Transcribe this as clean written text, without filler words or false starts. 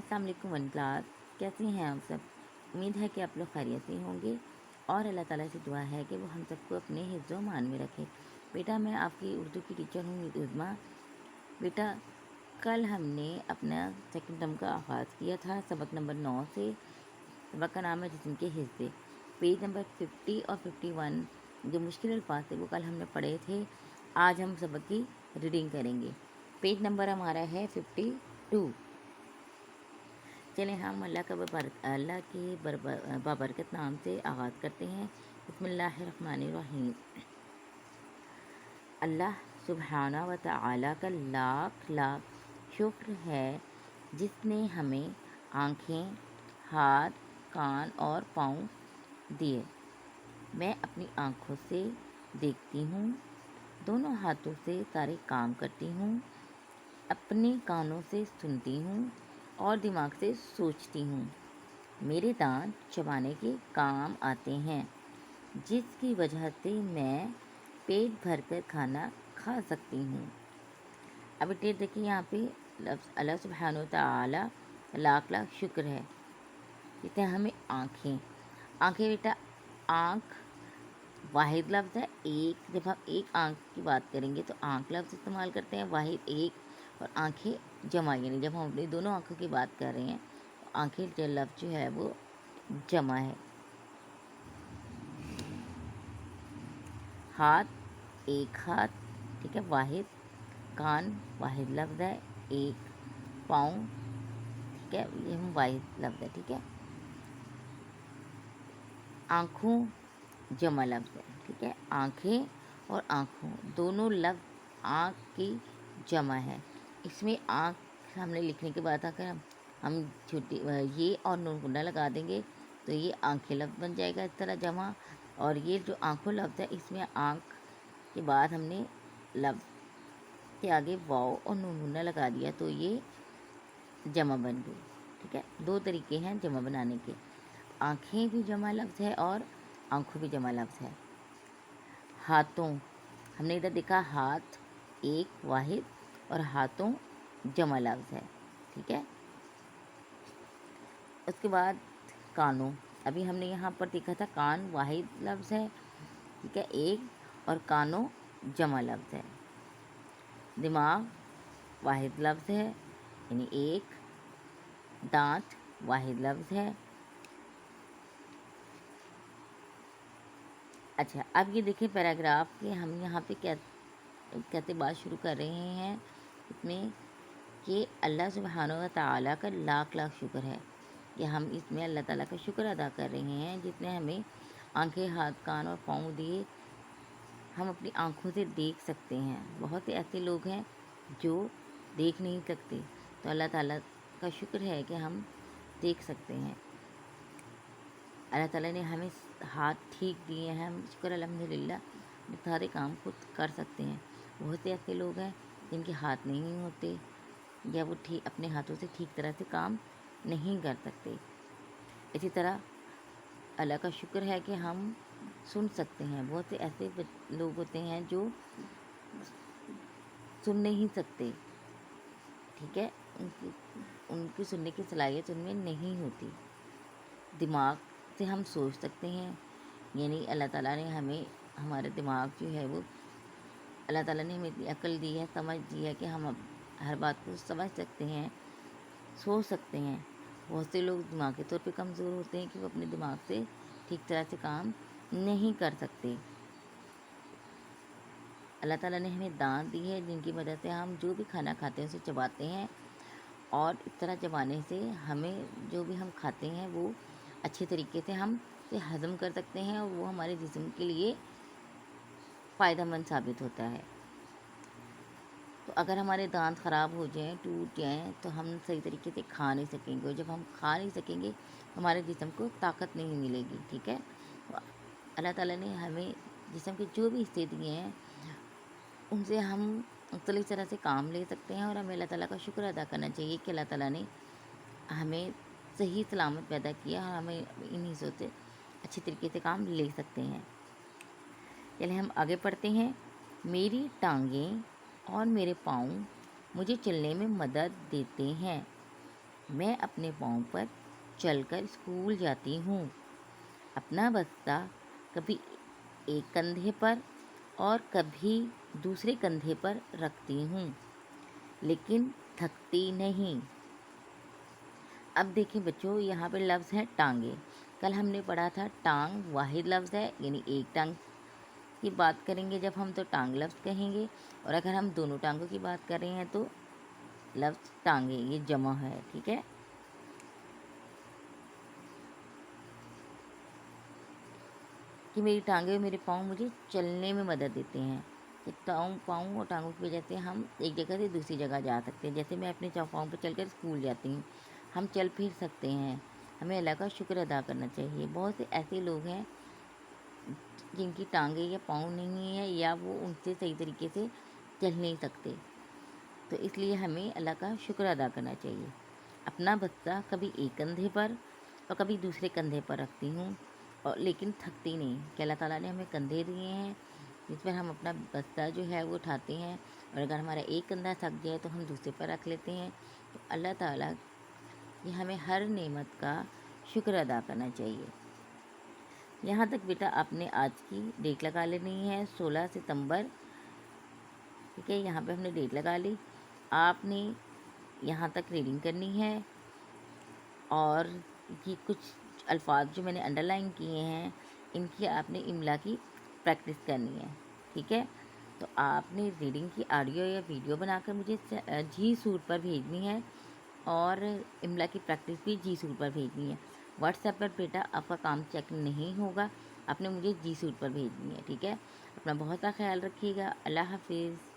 अस्सलाम वालेकुम one class. कैसे हैं आप सब? उम्मीद है कि आप लोग खैरियत से होंगे और अल्लाह ताला से दुआ है कि वो हम सबको अपने हिफ्ज़ व मान में रखे। बेटा, मैं आपकी उर्दू की टीचर हूँ उज़मा। बेटा, कल हमने अपना सेकंड टर्म का आगाज़ किया था सबक नंबर 9 से। सबक का नाम है जिस्म के हिस्से। पेज नंबर 50 और 51 जो मुश्किल अल्फाज थे वो कल हमने पढ़े थे। आज हम सबक की रीडिंग करेंगे। पेज नंबर हमारा है 52। चलें हम अल्लाह के बाबरकत नाम से आगाज़ करते हैं। बिस्मिल्लाहिर्रहमानिर्रहीम। अल्लाह सुब्हाना व तआला का लाख लाख शुक्र है जिसने हमें आँखें, हाथ, कान और पाँव दिए। मैं अपनी आँखों से देखती हूँ, दोनों हाथों से सारे काम करती हूँ, अपने कानों से सुनती हूँ और दिमाग से सोचती हूँ। मेरे दांत चबाने के काम आते हैं, जिसकी वजह से मैं पेट भर कर खाना खा सकती हूँ। अब बेटे देखिए यहाँ पे लफ्ज़ अल्लाह सुब्हानो व तआला लाख लाख शुक्र है। कहते हैं हमें आँखें बेटा, आँख वाहिद लफ्ज़ है। एक जब हम एक आँख की बात करेंगे तो आँख लफ्ज़ इस्तेमाल करते हैं, वाहिद एक, और आँखें जमा, यानी जब हम अपनी दोनों आँखों की बात कर रहे हैं तो आँखें जो लफ्ज़ जो है वो जमा है। हाथ, एक हाथ, ठीक है, वाहिद। कान वाहिद लफ्ज़ है, एक। पाँव, ठीक है, ये हम वाहिद लफ्ज़ है, ठीक है। आँखों जमा लफ्ज़ है, ठीक है। आँखें और आँखों दोनों लफ्ज़ आँख की जमा है। इसमें आँख हमने लिखने के बाद अगर हम छोटी ये और नून गुंडा लगा देंगे तो ये आँखें लफ्ज़ बन जाएगा इस तरह जमा। और ये जो आँखों लफ्ज़ है इसमें आँख के बाद हमने लफ्ज़ के आगे वाव और नून गुंडा लगा दिया तो ये जमा बन गई, ठीक है। दो तरीके हैं जमा बनाने के। आँखें भी जमा लफ्ज़ है और आँखों भी जमा लफ्ज़ है। हाथों, हमने इधर देखा हाथ एक वाहिद और हाथों जमा लफ्ज़ है, ठीक है। उसके बाद कानों, अभी हमने यहाँ पर देखा था कान वाहिद लफ्ज़ है, ठीक है, एक, और कानों जमा लफ्ज़ है। दिमाग वाहिद लफ्ज़ है, यानी एक। दांत वाहिद लफ्ज़ है। अच्छा, अब ये देखिए पैराग्राफ के हम यहाँ पे क्या कैसे बात शुरू कर रहे हैं इसमें कि अल्लाह सुब्हानो व तआला का लाख लाख शुक्र है कि हम इसमें अल्लाह ताला का शुक्र अदा कर रहे हैं जिसने हमें आंखें, हाथ, कान और पाँव दिए। हम अपनी आँखों से देख सकते हैं। बहुत से ऐसे लोग हैं जो देख नहीं सकते, तो अल्लाह ताला का शुक्र है कि हम देख सकते हैं। अल्लाह ताला ने हमें हाथ ठीक दिए हैं, हम शुक्र अल्हम्दुलिल्लाह सारे काम खुद कर सकते हैं। बहुत से ऐसे लोग हैं जिनके हाथ नहीं होते या वो ठीक अपने हाथों से ठीक तरह से काम नहीं कर सकते। इसी तरह अल्लाह का शुक्र है कि हम सुन सकते हैं। बहुत से ऐसे लोग होते हैं जो सुन नहीं सकते, ठीक है, उनकी उनकी सुनने की सलाहियत उनमें नहीं होती। दिमाग से हम सोच सकते हैं, यानी अल्लाह ताला ने हमें हमारे दिमाग जो है वो अल्लाह ताला ने हमें इतनी अक्ल दी है, समझ दी है कि हम अब हर बात को समझ सकते हैं, सोच सकते हैं। बहुत से लोग दिमागी तौर पे कमज़ोर होते हैं कि वो अपने दिमाग से ठीक तरह से काम नहीं कर सकते। अल्लाह ताला ने हमें दांत दी है जिनकी मदद से हम जो भी खाना खाते हैं उसे चबाते हैं, और इस तरह चबाने से हमें जो भी हम खाते हैं वो अच्छे तरीके से हम उसे हज़म कर सकते हैं और वो हमारे जिस्म के लिए फ़ायदेमंद साबित होता है। तो अगर हमारे दांत ख़राब हो जाएं, टूट जाएं, तो हम सही तरीके से खा नहीं सकेंगे, और जब हम खा नहीं सकेंगे तो हमारे जिस्म को ताकत नहीं मिलेगी, ठीक है। तो अल्लाह ताला ने हमें जिस्म के जो भी हिस्से दिए हैं उनसे हम मुख्तलिफ़ तरह से काम ले सकते हैं, और हमें अल्लाह ताला का शुक्र अदा करना चाहिए कि अल्लाह ताला ने हमें सही सलामत पैदा किया और हमें इन हिस्सों से अच्छे तरीके से काम ले सकते हैं। चलिए हम आगे पढ़ते हैं। मेरी टांगें और मेरे पाँव मुझे चलने में मदद देते हैं। میں اپنے پاؤں پر چل کر اسکول جاتی ہوں. اپنا بستہ کبھی ایک کندھے پر اور کبھی دوسرے کندھے پر رکھتی ہوں، لیکن تھکتی نہیں. اب دیکھیں بچوں، یہاں پہ لفظ ہے ٹانگیں. کل ہم نے پڑھا تھا ٹانگ واحد لفظ ہے، یعنی ایک ٹانگ کی بات کریں گے جب ہم تو ٹانگ لفظ کہیں گے، اور اگر ہم دونوں ٹانگوں کی بات کر رہے ہیں تو لفظ ٹانگیں، یہ جمع ہے. ٹھیک ہے، کہ میری ٹانگیں اور میرے پاؤں مجھے چلنے میں مدد دیتے ہیں. کہ پاؤں اور ٹانگوں کی وجہ سے ہم ایک جگہ سے دوسری جگہ جا سکتے ہیں. جیسے میں اپنے پاؤں پہ چل کر اسکول جاتی ہوں، ہم چل پھر سکتے ہیں. ہمیں اللہ کا شکر ادا کرنا چاہیے. بہت سے ایسے لوگ ہیں جن کی ٹانگیں یا پاؤں نہیں ہیں، یا وہ ان سے صحیح طریقے سے چل نہیں سکتے، تو اس لیے ہمیں اللہ کا شکر ادا کرنا چاہیے. اپنا بستہ کبھی ایک کندھے پر اور کبھی دوسرے کندھے پر رکھتی ہوں، اور لیکن تھکتی نہیں. کہ اللہ تعالیٰ نے ہمیں کندھے دیے ہیں جس پر ہم اپنا بستہ جو ہے وہ اٹھاتے ہیں، اور اگر ہمارا ایک کندھا تھک جائے تو ہم دوسرے پر رکھ لیتے ہیں. تو اللہ تعالیٰ یہ ہمیں ہر نعمت کا شکر ادا کرنا چاہیے. یہاں تک بیٹا آپ نے آج کی ڈیٹ لگا لینی ہے 16 ستمبر. ٹھیک ہے، یہاں پہ ہم نے ڈیٹ لگا لی. آپ نے یہاں تک ریڈنگ کرنی ہے، اور یہ کچھ الفاظ جو میں نے انڈر لائن کیے ہیں ان کی آپ نے املا کی پریکٹس کرنی ہے. ٹھیک ہے، تو آپ نے ریڈنگ کی آڈیو یا ویڈیو بنا کر مجھے جی سوٹ پر بھیجنی ہے، اور املا کی پریکٹس بھی جی سوٹ پر بھیجنی ہے. واٹس ایپ پر بیٹا آپ کا کام چیک نہیں ہوگا، آپ نے مجھے جی سوٹ پر بھیجنی ہے. ٹھیک ہے، اپنا بہت سا خیال رکھیے گا. اللہ حافظ.